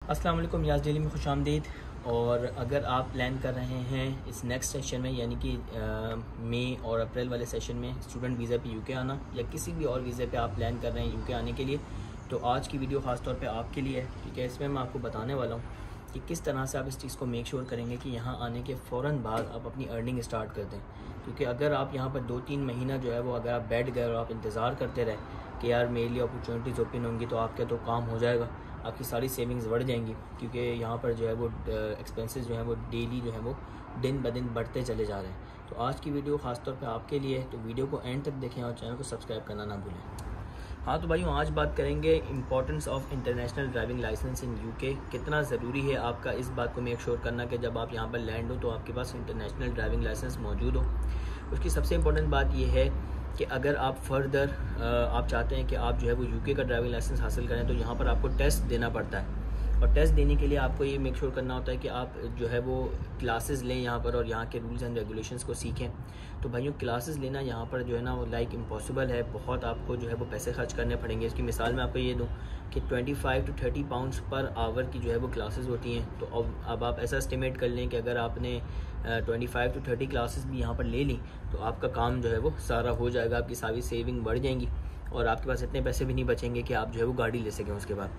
अस्सलाम वालेकुम, याज़ डेली में खुशामदीद। और अगर आप प्लान कर रहे हैं इस नेक्स्ट सेशन में यानी कि मई और अप्रैल वाले सेशन में स्टूडेंट वीज़ा पे यूके आना या किसी भी और वीज़े पे आप प्लान कर रहे हैं यूके आने के लिए, तो आज की वीडियो ख़ास तौर पे आपके लिए है। ठीक है, इसमें मैं आपको बताने वाला हूँ कि किस तरह से आप इस चीज़ को मेक श्योर करेंगे कि यहाँ आने के फ़ौरन बाद आप अपनी अर्निंग स्टार्ट कर दें। क्योंकि अगर आप यहाँ पर 2-3 महीना जो है वो अगर आप बैठ गए और आप इंतज़ार करते रहे कि यार मेरे लिए अपॉर्चुनिटीज़ ओपन होंगी तो आपका तो काम हो जाएगा, आपकी सारी सेविंग्स बढ़ जाएंगी। क्योंकि यहाँ पर जो है वो एक्सपेंसेस जो है वो डेली जो है वो दिन ब दिन बढ़ते चले जा रहे हैं। तो आज की वीडियो ख़ास तौर पे आपके लिए है, तो वीडियो को एंड तक देखें और चैनल को सब्सक्राइब करना ना भूलें। हाँ तो भाइयों, आज बात करेंगे importance of international driving licence in UK. कितना ज़रूरी है आपका इस बात को मेक श्योर करना कि जब आप यहाँ पर लैंड हो तो आपके पास इंटरनेशनल ड्राइविंग लाइसेंस मौजूद हो। उसकी सबसे इम्पोर्टेंट बात यह है कि अगर आप फर्दर आप चाहते हैं कि आप जो है वो यूके का ड्राइविंग लाइसेंस हासिल करें तो यहाँ पर आपको टेस्ट देना पड़ता है। और टेस्ट देने के लिए आपको ये मेक श्योर करना होता है कि आप जो है वो क्लासेस लें यहाँ पर और यहाँ के रूल्स एंड रेगुलेशंस को सीखें। तो भाइयों, क्लासेस लेना यहाँ पर जो है ना वो लाइक इम्पॉसिबल है। बहुत आपको जो है वो पैसे खर्च करने पड़ेंगे। इसकी मिसाल मैं आपको ये दूँ कि 25 to 30 पाउंड्स पर आवर की जो है वो क्लासेस होती हैं। तो अब आप ऐसा एस्टिमेट कर लें कि अगर आपने 25 to 30 क्लासेस भी यहाँ पर ले ली तो आपका काम जो है वो सारा हो जाएगा, आपकी सारी सेविंग बढ़ जाएंगी और आपके पास इतने पैसे भी नहीं बचेंगे कि आप जो है वो गाड़ी ले सकें उसके बाद।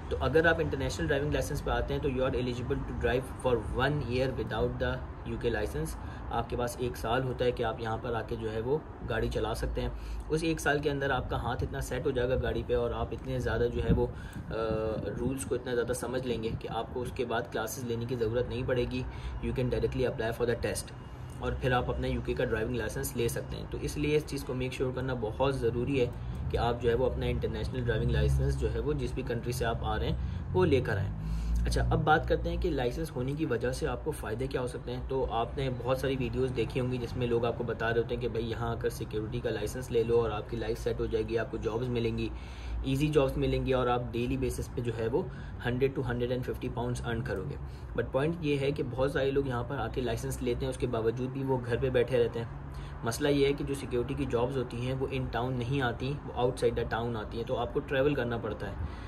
तो अगर आप इंटरनेशनल ड्राइविंग लाइसेंस पे आते हैं तो you are eligible to drive for 1 year without the UK licence. आपके पास 1 साल होता है कि आप यहाँ पर आके जो है वो गाड़ी चला सकते हैं। उस 1 साल के अंदर आपका हाथ इतना सेट हो जाएगा गाड़ी पे और आप इतने ज़्यादा जो है वो रूल्स को इतना ज़्यादा समझ लेंगे कि आपको उसके बाद क्लासेस लेने की ज़रूरत नहीं पड़ेगी। You can directly apply for the test और फिर आप अपना यूके का ड्राइविंग लाइसेंस ले सकते हैं। तो इसलिए इस चीज़ को मेक श्योर करना बहुत ज़रूरी है कि आप जो है वो अपना इंटरनेशनल ड्राइविंग लाइसेंस जो है वो जिस भी कंट्री से आप आ रहे हैं वो लेकर आएँ। अच्छा, अब बात करते हैं कि लाइसेंस होने की वजह से आपको फ़ायदे क्या हो सकते हैं। तो आपने बहुत सारी वीडियोस देखी होंगी जिसमें लोग आपको बता रहे होते हैं कि भाई यहाँ आकर सिक्योरिटी का लाइसेंस ले लो और आपकी लाइफ सेट हो जाएगी, आपको जॉब्स मिलेंगी, ईजी जॉब्स मिलेंगी और आप डेली बेसिस पे जो है वो 100 to 150 पाउंड्स अर्न करोगे। बट पॉइंट ये है कि बहुत सारे लोग यहाँ पर आके लाइसेंस लेते हैं, उसके बावजूद भी वो घर पर बैठे रहते हैं। मसला ये है कि जो सिक्योरिटी की जॉब्स होती हैं वो इन टाउन नहीं आती, वो आउटसाइड द टाउन आती हैं। तो आपको ट्रैवल करना पड़ता है।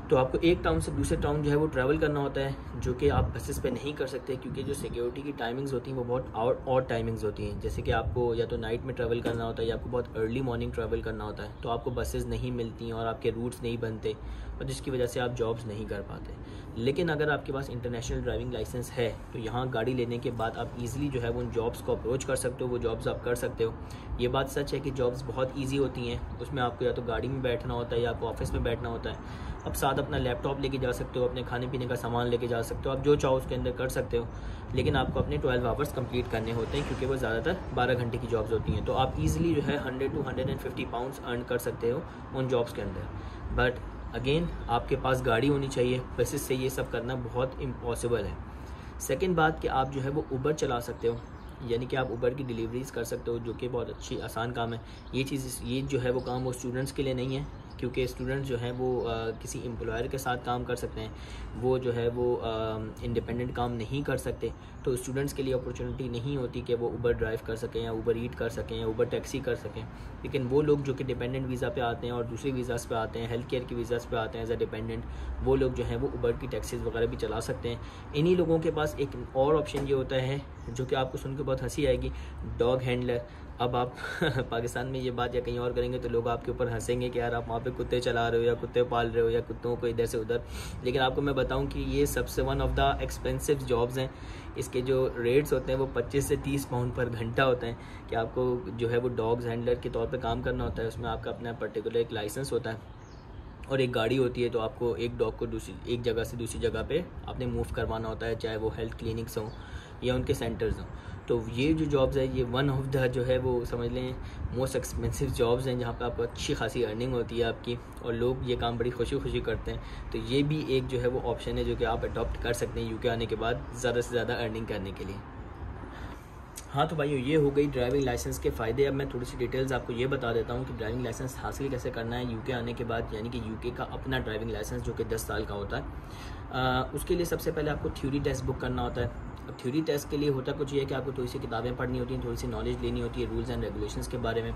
तो आपको एक टाउन से दूसरे टाउन जो है वो ट्रैवल करना होता है, जो कि आप बसेस पे नहीं कर सकते क्योंकि जो सिक्योरिटी की टाइमिंग्स होती हैं वो बहुत और टाइमिंग्स होती हैं। जैसे कि आपको या तो नाइट में ट्रैवल करना होता है या आपको बहुत अर्ली मॉर्निंग ट्रैवल करना होता है। तो आपको बसेस नहीं मिलती और आपके रूट्स नहीं बनते और जिसकी वजह से आप जॉब्स नहीं कर पाते। लेकिन अगर आपके पास इंटरनेशनल ड्राइविंग लाइसेंस है तो यहाँ गाड़ी लेने के बाद आप ईजिली जो है वो उन जॉब्स को अप्रोच कर सकते हो, वो जॉब्स आप कर सकते हो। ये बात सच है कि जॉब्स बहुत ईजी होती हैं। उसमें आपको या तो गाड़ी में बैठना होता है या आपको ऑफिस में बैठना होता है। अब साथ अपना लैपटॉप लेके जा सकते हो, अपने खाने पीने का सामान लेके जा सकते हो, आप जो चाहो उसके अंदर कर सकते हो। लेकिन आपको अपने 12 आवर्स कंप्लीट करने होते हैं क्योंकि वो ज़्यादातर 12 घंटे की जॉब्स होती हैं। तो आप इजीली जो है 100 to 150 पाउंड्स अर्न कर सकते हो उन जॉब्स के अंदर। बट अगेन आपके पास गाड़ी होनी चाहिए, बेसिस से ये सब करना बहुत इम्पॉसिबल है। सेकेंड बात कि आप जो है वो उबर चला सकते हो, यानी कि आप उबर की डिलीवरीज कर सकते हो, जो कि बहुत अच्छी आसान काम है। ये जो है वो काम वो स्टूडेंट्स के लिए नहीं है क्योंकि स्टूडेंट्स जो हैं वो किसी एम्प्लॉयर के साथ काम कर सकते हैं, वो जो है वो इंडिपेंडेंट काम नहीं कर सकते। तो स्टूडेंट्स के लिए अपॉर्चुनिटी नहीं होती कि वो उबर ड्राइव कर सकें या उबर ईट कर सकें या उबर टैक्सी कर सकें। लेकिन वो लोग जो कि डिपेंडेंट वीज़ा पे आते हैं और दूसरे वीज़ाज़ पे आते हैं, हेल्थ केयर के वीज़ाज़ पे आते हैं एज अ डिपेंडेंट, वो लोग जो हैं वो उबर की टैक्सीज़ वगैरह भी चला सकते हैं। इन्हीं लोगों के पास एक और ऑप्शन ये होता है जो कि आपको सुन के बहुत हंसी आएगी, डॉग हैंडलर। अब आप पाकिस्तान में ये बात या कहीं और करेंगे तो लोग आपके ऊपर हंसेंगे कि यार आप वहाँ पे कुत्ते चला रहे हो या कुत्ते पाल रहे हो या कुत्तों को इधर से उधर। लेकिन आपको मैं बताऊं कि ये सबसे one of the expensive jobs हैं। इसके जो रेट्स होते हैं वो 25 से 30 पाउंड पर घंटा होते हैं कि आपको जो है वो डॉग्स हैंडलर के तौर पर काम करना होता है। उसमें आपका अपना पर्टिकुलर एक लाइसेंस होता है और एक गाड़ी होती है। तो आपको एक डॉग को एक जगह से दूसरी जगह पे आपने मूव करवाना होता है, चाहे वो हेल्थ क्लिनिक्स हों या उनके सेंटर्स हों। तो ये जो जॉब्स है ये वन ऑफ द जो है वो समझ लें मोस्ट एक्सपेंसिव जॉब्स हैं जहाँ पे आपको अच्छी खासी अर्निंग होती है आपकी, और लोग ये काम बड़ी खुशी खुशी करते हैं। तो ये भी एक जो है वो ऑप्शन है जो कि आप अडॉप्ट कर सकते हैं यूके आने के बाद ज़्यादा से ज़्यादा अर्निंग करने के लिए। हाँ तो भाइयों, ये हो गई ड्राइविंग लाइसेंस के फ़ायदे। अब मैं थोड़ी सी डिटेल्स आपको ये बता देता हूँ कि ड्राइविंग लाइसेंस हासिल कैसे करना है यूके आने के बाद, यानी कि यूके का अपना ड्राइविंग लाइसेंस जो कि 10 साल का होता है। उसके लिए सबसे पहले आपको थ्योरी टेस्ट बुक करना होता है। अब थ्योरी टेस्ट के लिए होता कुछ ये है कि आपको थोड़ी सी किताबें पढ़नी होती हैं, थोड़ी सी नॉलेज लेनी होती है रूल्स एंड रेगुलेशंस के बारे में,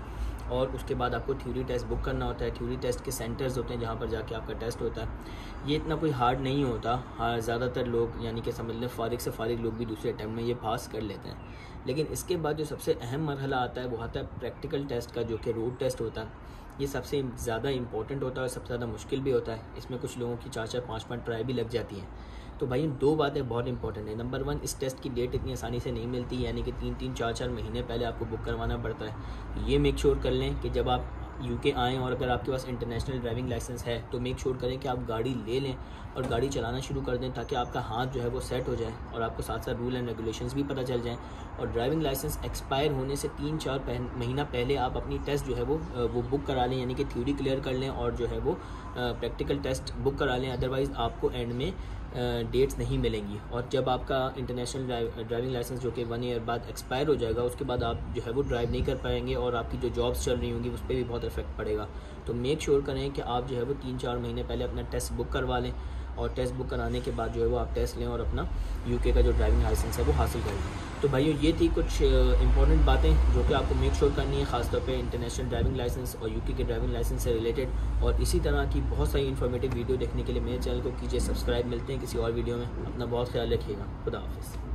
और उसके बाद आपको थ्योरी टेस्ट बुक करना होता है। थ्योरी टेस्ट के सेंटर्स होते हैं जहाँ पर जाके आपका टेस्ट होता है। ये इतना कोई हार्ड नहीं होता। हाँ, ज़्यादातर लोग यानी कि समझ लें फारिग से फारिग लोग भी दूसरे अटैम्प्ट में ये पास कर लेते हैं। लेकिन इसके बाद जो सबसे अहम मरहला आता है वो आता है प्रैक्टिकल टेस्ट का, जो कि रोड टेस्ट होता है। ये सबसे ज़्यादा इंपॉर्टेंट होता है और सबसे ज़्यादा मुश्किल भी होता है। इसमें कुछ लोगों की 4-4, 5-5 ट्राई भी लग जाती हैं। तो भाई दो बातें बहुत इंपॉर्टेंट है। नंबर 1, इस टेस्ट की डेट इतनी आसानी से नहीं मिलती, यानी कि 3-3, 4-4 महीने पहले आपको बुक करवाना पड़ता है। ये मेक श्योर कर लें कि जब आप यूके आएँ और अगर आपके पास इंटरनेशनल ड्राइविंग लाइसेंस है तो मेक श्योर करें कि आप गाड़ी ले लें और गाड़ी चलाना शुरू कर दें, ताकि आपका हाथ जो है वो सेट हो जाए और आपको साथ साथ रूल एंड रेगुलेशंस भी पता चल जाएं। और ड्राइविंग लाइसेंस एक्सपायर होने से 3-4 महीना पहले आप अपनी टेस्ट जो है वो बुक करा लें, यानी कि थ्योरी क्लियर कर लें और जो है वो प्रैक्टिकल टेस्ट बुक करा लें। अदरवाइज़ आपको एंड में डेट्स नहीं मिलेंगी। और जब आपका इंटरनेशनल ड्राइविंग लाइसेंस जो कि 1 ईयर बाद एक्सपायर हो जाएगा, उसके बाद आप जो है वो ड्राइव नहीं कर पाएंगे और आपकी जो जॉब्स चल रही होंगी उस पर भी बहुत इफेक्ट पड़ेगा। तो मेक श्योर करें कि आप जो है वो 3-4 महीने पहले अपना टेस्ट बुक करवा लें, और टेस्ट बुक कराने के बाद जो है वो आप टेस्ट लें और अपना यूके का जो ड्राइविंग लाइसेंस है वो हासिल कर लें। तो भाइयों ये थी कुछ इंपॉर्टेंट बातें जो कि आपको मेक श्योर करनी है, खासतौर पे इंटरनेशनल ड्राइविंग लाइसेंस और यूके के ड्राइविंग लाइसेंस से रिलेटेड। और इसी तरह की बहुत सारी इन्फॉर्मेटिव वीडियो देखने के लिए मेरे चैनल को कीजिए सब्सक्राइब। मिलते हैं किसी और वीडियो में। अपना बहुत ख्याल रखिएगा। खुदा हाफिज़।